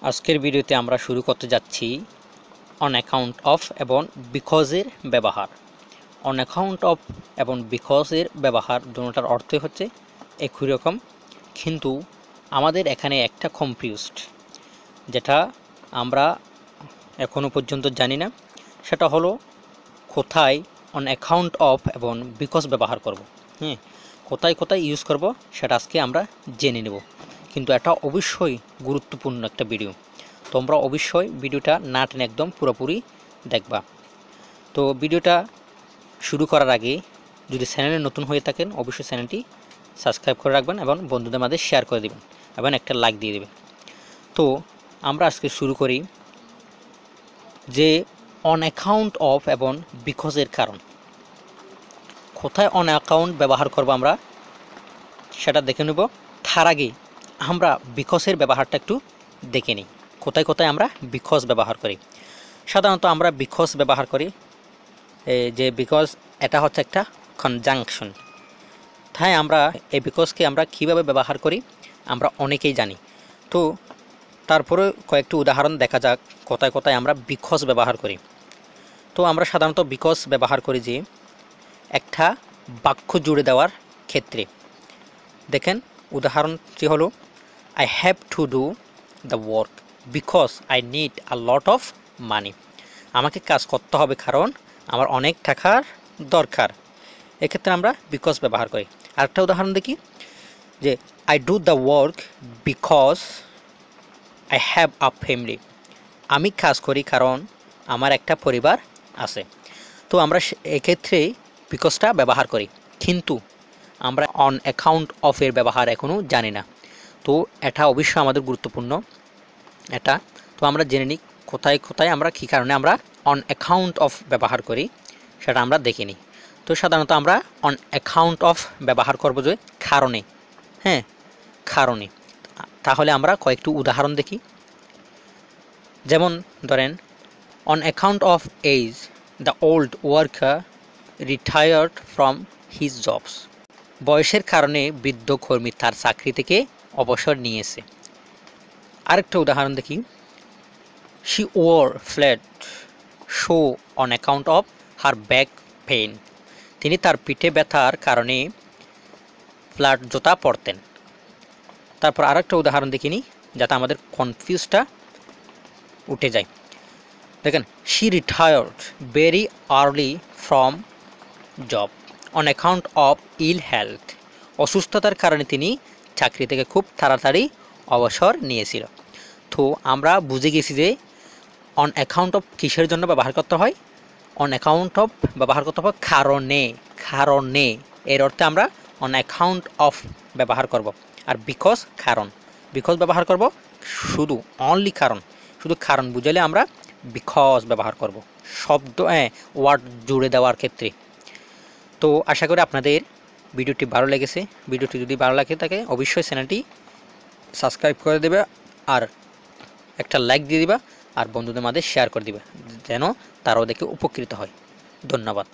আজকের ভিডিওতে আমরা শুরু করতে যাচ্ছি অন অ্যাকাউন্ট অফ এবং বিকজের ব্যবহার। অন অ্যাকাউন্ট অফ এবং বিকজের ব্যবহার দুটোটার অর্থই হচ্ছে একই রকম, কিন্তু আমাদের এখানে একটা কনফিউজড, যেটা আমরা এখনও পর্যন্ত জানি না, সেটা হলো কোথায় অন অ্যাকাউন্ট অফ এবং বিকজ ব্যবহার করব। কোথায় কোথায় ইউজ করব সেটা আজকে আমরা জেনে নেব, কিন্তু এটা অবশ্যই গুরুত্বপূর্ণ একটা ভিডিও। তোমরা অবশ্যই ভিডিওটা না টেনে একদম পুরোপুরি দেখবা। তো ভিডিওটা শুরু করার আগে যদি চ্যানেলে নতুন হয়ে থাকেন অবশ্যই চ্যানেলটি সাবস্ক্রাইব করে রাখবেন এবং বন্ধুদের মাঝে শেয়ার করে দেবেন এবং একটা লাইক দিয়ে দেবেন। তো আমরা আজকে শুরু করি যে অন অ্যাকাউন্ট অফ এবং বিকজের কারণ। কোথায় অন অ্যাকাউন্ট ব্যবহার করব আমরা সেটা দেখে নেব। তার আগে আমরা বিকজের ব্যবহারটা একটু দেখে নিই। কোথায় কোথায় আমরা বিকজ ব্যবহার করি। সাধারণত আমরা বিকজ ব্যবহার করি যে বিকজ এটা হচ্ছে একটা কনজাংশন। তাই আমরা এই বিকজকে আমরা কীভাবে ব্যবহার করি আমরা অনেকেই জানি। তো তারপরে কয়েকটি উদাহরণ দেখা যাক কোথায় কোথায় আমরা বিকজ ব্যবহার করি। তো আমরা সাধারণত বিকজ ব্যবহার করি যে একটা বাক্য জুড়ে দেওয়ার ক্ষেত্রে। দেখেন উদাহরণটি হলো I have to do the work because I need a lot of money. আমাকে কাজ করতে হবে কারণ আমার অনেক টাকার দরকার। এক্ষেত্রে আমরা বিকজ ব্যবহার করি। আরেকটা উদাহরণ দেখি যে I do the work because I have a family. আমি কাজ করি কারণ আমার একটা পরিবার আছে। তো আমরা এক্ষেত্রে বিকজটা ব্যবহার করি, কিন্তু আমরা অন অ্যাকাউন্ট অফের ব্যবহার এখনও জানি না। তো এটা অবশ্যই আমাদের গুরুত্বপূর্ণ এটা। তো আমরা জেনে নিই কোথায় কোথায় আমরা কী কারণে আমরা অন অ্যাকাউন্ট অফ ব্যবহার করি সেটা আমরা দেখে নিই। তো সাধারণত আমরা অন অ্যাকাউন্ট অফ ব্যবহার করব যে কারণে, কারণে। তাহলে আমরা কয়েকটি উদাহরণ দেখি। যেমন ধরেন on account of as the old worker retired from his jobs. বয়সের কারণে বৃদ্ধ কর্মী তার চাকরি থেকে অবসর নিয়েছে। আরেকটা উদাহরণ দেখি she wore flat shoe on account of her back pain. তিনি তার পিঠে ব্যথার কারণে ফ্ল্যাট জুতা পরতেন। তারপর আরেকটা উদাহরণ দেখিনি যাতে আমাদের কনফিউজটা উঠে যায়। দেখেন she retired very early from job on account of ill health. অসুস্থতার কারণে তিনি চাকরি থেকে খুব তাড়াতাড়ি অবসর নিয়েছিল। তো আমরা বুঝে গেছি যে অন অ্যাকাউন্ট অফ কিসের জন্য ব্যবহার করতে হয়। অন অ্যাকাউন্ট অফ ব্যবহার করতে হবে কারণে, কারণে এর অর্থে আমরা অন অ্যাকাউন্ট অফ ব্যবহার করব। আর বিকজ কারণ, বিকজ ব্যবহার করব শুধু অনলি কারণ, শুধু কারণ বুঝালে আমরা বিকজ ব্যবহার করব শব্দ ওয়ার্ড জুড়ে দেওয়ার ক্ষেত্রে। তো আশা করি আপনাদের ভিডিওটি ভালো লেগেছে। ভিডিওটি যদি ভালো লাগে থাকে অবশ্যই চ্যানেলটি সাবস্ক্রাইব করে দেবে আর একটা লাইক দিয়ে দিবা আর বন্ধুদের মাঝে শেয়ার করে দিবে যেন তারাও দেখে উপকৃত হয়। ধন্যবাদ।